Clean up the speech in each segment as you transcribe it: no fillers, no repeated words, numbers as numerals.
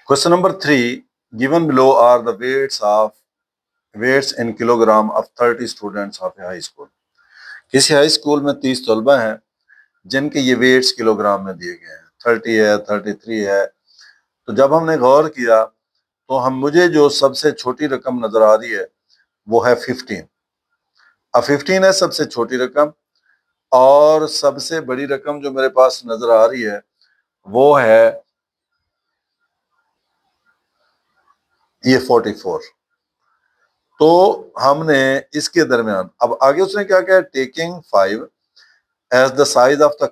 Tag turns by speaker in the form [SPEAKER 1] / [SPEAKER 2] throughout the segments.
[SPEAKER 1] Question number 3. Given below are the weights in kilogram of 30 students of a high school. किसी high school में 30 तलबा हैं जिनके ये वेट्स किलोग्राम में दिए गए हैं, 30 है, 33 है। तो जब हमने गौर किया तो मुझे जो सबसे छोटी रकम नजर आ रही है वो है 15। अब 15 है सबसे छोटी रकम, और सबसे बड़ी रकम जो मेरे पास नजर आ रही है वो है ये 44। तो हमने इसके दरमियान अब आगे उसने क्या कहा, taking 5 as the size of the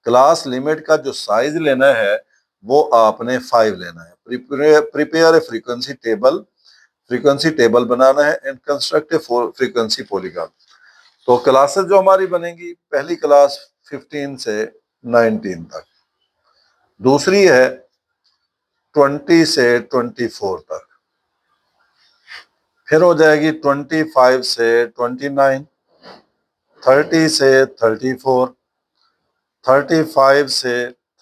[SPEAKER 1] class limit का जो साइज लेना है वो आपने 5 लेना है। प्रिपेयर ए फ्रीक्वेंसी टेबल बनाना है and construct A frequency polygon. तो क्लासेस जो हमारी बनेगी, पहली क्लास 15 से 19 तक, दूसरी है 20 से 24 तक, फिर हो जाएगी 25 से 29, 30 से 34, 35 से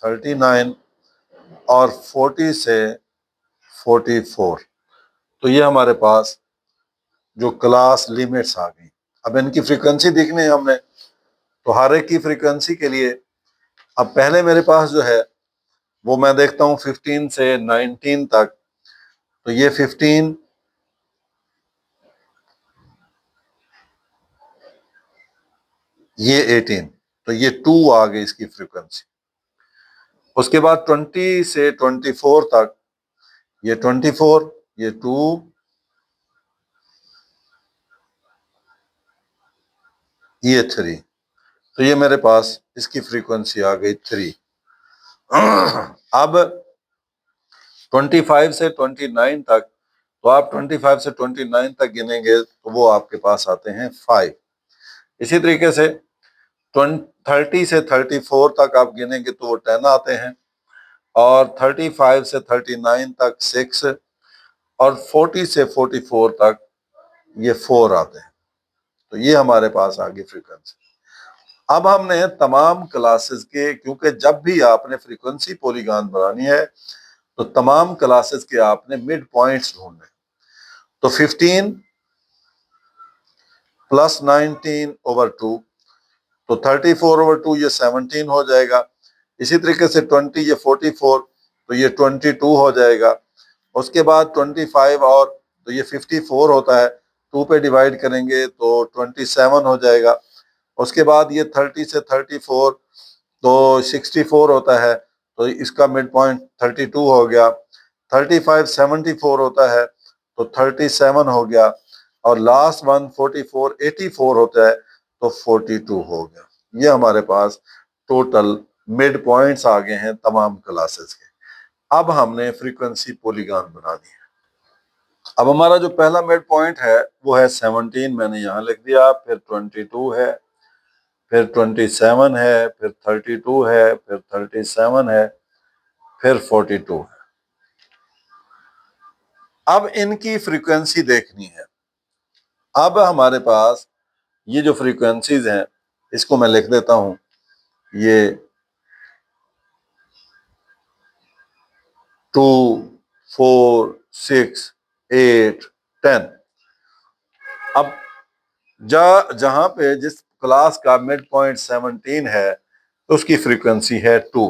[SPEAKER 1] 39 और 40 से 44। तो ये हमारे पास जो क्लास लिमिट्स आ गई। अब इनकी फ्रीक्वेंसी देखनी है हमने, तो हर एक की फ्रीक्वेंसी के लिए अब पहले मेरे पास जो है वो मैं देखता हूँ 15 से 19 तक। तो ये 15, ये 18, तो ये 2 आ गई इसकी फ्रीक्वेंसी। उसके बाद 20 से 24 तक ये 24, ये 2, ये 3। तो ये मेरे पास इसकी फ्रीक्वेंसी आ गई 3। अब 25 से 29 तक, तो आप 25 से 29 तक गिनेंगे तो वो आपके पास आते हैं 5। इसी तरीके से 30 से 34 तक आप गिनेंगे तो वो 10 आते हैं, और 35 से 39 तक 6, और 40 से 44 तक ये 4 आते हैं। तो ये हमारे पास आ गई फ्रीक्वेंसी। अब हमने तमाम क्लासेस के, क्योंकि जब भी आपने फ्रीक्वेंसी पॉलीगॉन बनानी है तो तमाम क्लासेस के आपने मिड पॉइंट्स ढूंढने। तो 15 प्लस 19/2, तो 34/2 ये 17 हो जाएगा। इसी तरीके से 20 ये 44, तो ये 22 हो जाएगा। उसके बाद 25 और तो ये 54 होता है, 2 पे डिवाइड करेंगे तो 27 हो जाएगा। उसके बाद ये 30 से 34 तो 64 होता है, तो इसका मिड पॉइंट 32 हो गया। 35 74 होता है तो 37 हो गया, और लास्ट वन 44 84 होता है तो 42 हो गया। ये हमारे पास टोटल मिड पॉइंट्स आ गए हैं तमाम क्लासेस के। अब हमने फ्रीक्वेंसी पॉलीगॉन बना दी है। अब हमारा जो पहला मिड पॉइंट है वो है 17, मैंने यहाँ लिख दिया, फिर 22 है, फिर 27 है, फिर 32 है, फिर 37 है, फिर 42 है। अब इनकी फ्रीक्वेंसी देखनी है। अब हमारे पास ये जो फ्रीक्वेंसीज हैं इसको मैं लिख देता हूं, ये 2, 4, 6, 8, 10। अब जहां पे जिस क्लास का मिड पॉइंट 17 है तो उसकी फ्रीक्वेंसी है 2,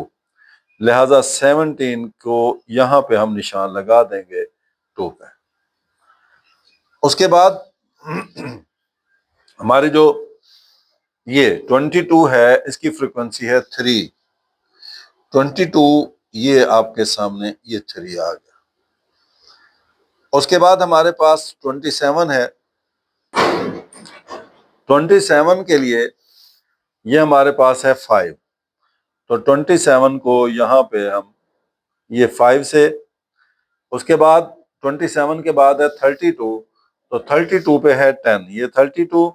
[SPEAKER 1] लिहाजा 17 को यहां पे हम निशान लगा देंगे 2 पे। उसके बाद हमारी जो ये 22 है इसकी फ्रीक्वेंसी है 3। 22 ये आपके सामने ये 3 आ गया। उसके बाद हमारे पास 27 है। 27 के लिए ये हमारे पास है 5, तो 27 को यहाँ पे हम ये 5 से, उसके बाद 27 के बाद है 32, तो 32 पे है 10, ये 32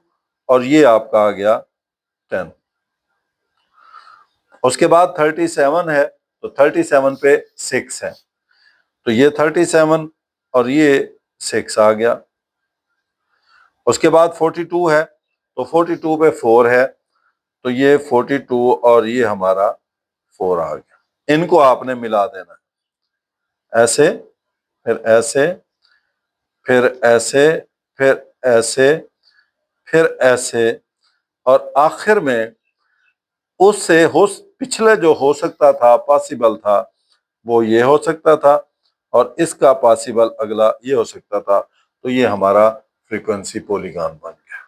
[SPEAKER 1] और ये आपका आ गया 10। उसके बाद 37 है, तो 37 पे 6 है, तो ये 37 और ये 6 आ गया। उसके बाद 42 है, तो 42 पे 4 है, तो ये 42 और ये हमारा 4 आ गया। इनको आपने मिला देना है। ऐसे, फिर ऐसे, फिर ऐसे, फिर ऐसे, फिर ऐसे, और आखिर में उससे हो पिछले जो हो सकता था पॉसिबल था वो ये हो सकता था, और इसका पॉसिबल अगला ये हो सकता था। तो ये हमारा फ्रीक्वेंसी पॉलीगॉन बन गया।